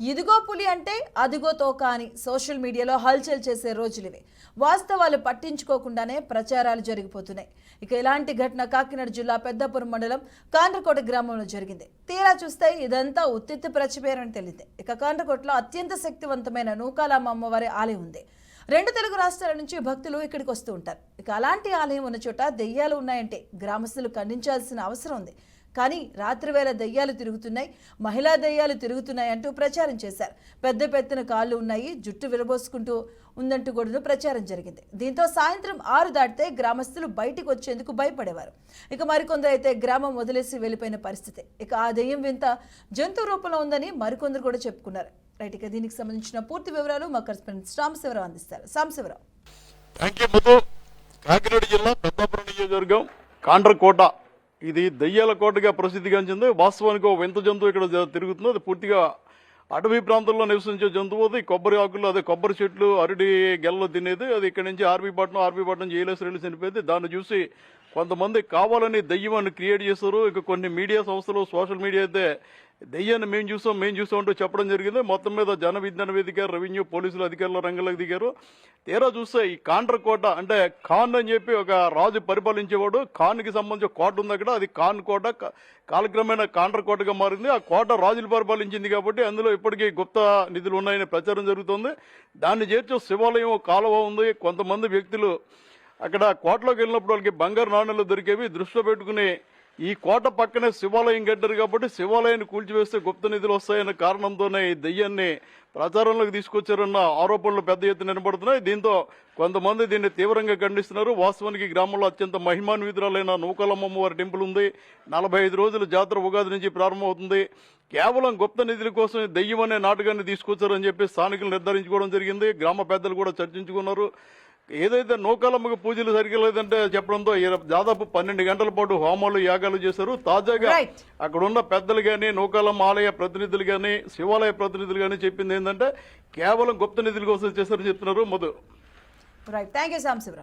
ఇదిగో పులి అంటే అదిగో తోక అని సోషల్ మీడియాలో హల్చల్ చేసే రోజులివి. వాస్తవాలు పట్టించుకోకుండానే ప్రచారాలు జరిగిపోతున్నాయి. ఇక ఇలాంటి ఘటన కాకినాడ జిల్లా పెద్దాపురం మండలం కాండ్రకోట గ్రామంలో జరిగింది. తీరా చూస్తే ఇదంతా ఉత్తిత్తి ప్రచిపేరని తెలిసింది. ఇక కాండ్రకోటలో అత్యంత శక్తివంతమైన నూకాలమ్మ అమ్మవారి ఆలయం ఉంది. 2 తెలుగు రాష్ట్రాల నుంచి భక్తులు ఇక్కడికి వస్తూ ఉంటారు. ఇక అలాంటి ఆలయం ఉన్న చోట దెయ్యాలు ఉన్నాయంటే గ్రామస్తులు ఖండించాల్సిన అవసరం ఉంది. కానీ రాత్రివేళ దెయ్యాలు తిరుగుతున్నాయి, మహిళా దెయ్యాలు తిరుగుతున్నాయి అంటూ ప్రచారం చేశారు. పెద్ద పెద్దన కాళ్ళు ఉన్నాయి, జుట్టు విరబోసుకుంటూ ఉందంటూ కూడా ప్రచారం జరిగింది. దీంతో సాయంత్రం 6 దాటితే గ్రామస్తులు బయటికి వచ్చేందుకు భయపడేవారు. ఇక మరికొందరు అయితే గ్రామం వదిలేసి వెళ్ళిపోయిన పరిస్థితి. ఇక ఆ దెయ్యం వింత జంతు రూపంలో ఉందని మరికొందరు కూడా చెప్పుకున్నారు. రైట్, ఇక దీనికి సంబంధించిన పూర్తి వివరాలు మా కరెస్పాండెంట్ సాంబశివరావు అందిస్తారు. సాంబశివరావు. కాకినాడ జిల్లా పెద్దాపురం నియోజకవర్గం కాండ్రకోట, ఇది దయ్యాల కోటగా ప్రసిద్ధిగాంచింది. వాస్తవానికి ఒక వింత జంతువు ఇక్కడ తిరుగుతుంది. అది పూర్తిగా అటవీ ప్రాంతంలో నివసించే జంతువు. అది కొబ్బరి ఆకులు, అదే కొబ్బరి చెట్లు, అరటి గెల్లలు తినేది. అది ఇక్కడ నుంచి ఆర్బీపట్నం జైలేసి వెళ్ళి చనిపోయింది. దాన్ని చూసి కొంతమంది కావాలని దయ్యాన్ని క్రియేట్ చేశారు. ఇక కొన్ని మీడియా సంస్థలు, సోషల్ మీడియా అయితే దయ్యాన్ని మేము చూసాం అంటూ చెప్పడం జరిగింది. మొత్తం మీద జన విజ్ఞాన వేదిక, రెవెన్యూ, పోలీసులు అధికారులు రంగంలోకి దిగారు. తీరా చూస్తే ఈ కాండ్రకోట అంటే ఖాన్ అని చెప్పి ఒక రాజు పరిపాలించేవాడు. ఖాన్కి సంబంధించి కోట ఉంది అక్కడ. అది ఖాన్ కోట కాలక్రమేణా కాండ్రకోటగా మారింది. ఆ కోట రాజులు పరిపాలించింది కాబట్టి అందులో ఇప్పటికీ గుప్త నిధులు ఉన్నాయని ప్రచారం జరుగుతుంది. దాన్ని చేర్చే శివాలయం, కాలువ ఉంది. కొంతమంది వ్యక్తులు అక్కడ కోటలోకి వెళ్ళినప్పుడు వాళ్ళకి బంగారు నాణ్యాలు దొరికేవి. దృష్టిలో పెట్టుకుని ఈ కోట పక్కనే శివాలయం కట్టారు కాబట్టి శివాలయాన్ని కూల్చివేస్తే గుప్త నిధులు వస్తాయన్న కారణంతోనే ఈ దెయ్యాన్ని ప్రచారంలోకి తీసుకొచ్చారన్న ఆరోపణలు పెద్ద ఎత్తున వినబడుతున్నాయి. దీంతో కొంతమంది దీన్ని తీవ్రంగా ఖండిస్తున్నారు. వాస్తవానికి గ్రామంలో అత్యంత మహిమాన్వితురాలైన నూకాలమ్మ వారి టెంపుల్ ఉంది. 45 రోజుల జాతర ఉగాది నుంచి ప్రారంభమవుతుంది. కేవలం గుప్త నిధుల కోసం దెయ్యం అనే నాటకాన్ని తీసుకొచ్చారని చెప్పి స్థానికులు నిర్ధారించుకోవడం జరిగింది. గ్రామ పెద్దలు కూడా చర్చించుకున్నారు. ఏదైతే నూకాలమ్మకు పూజలు సరిగలేదంటే చెప్పడంతో దాదాపు 12 గంటల పాటు హోమాలు, యాగాలు చేశారు. తాజాగా అక్కడ ఉన్న పెద్దలు కానీ, నూకాలమ్మ ఆలయ ప్రతినిధులు కానీ, శివాలయ ప్రతినిధులు కానీ చెప్పింది ఏంటంటే కేవలం గుప్త నిధుల కోసం చేశారని చెప్తున్నారు. Right, thank you Sambasivarao.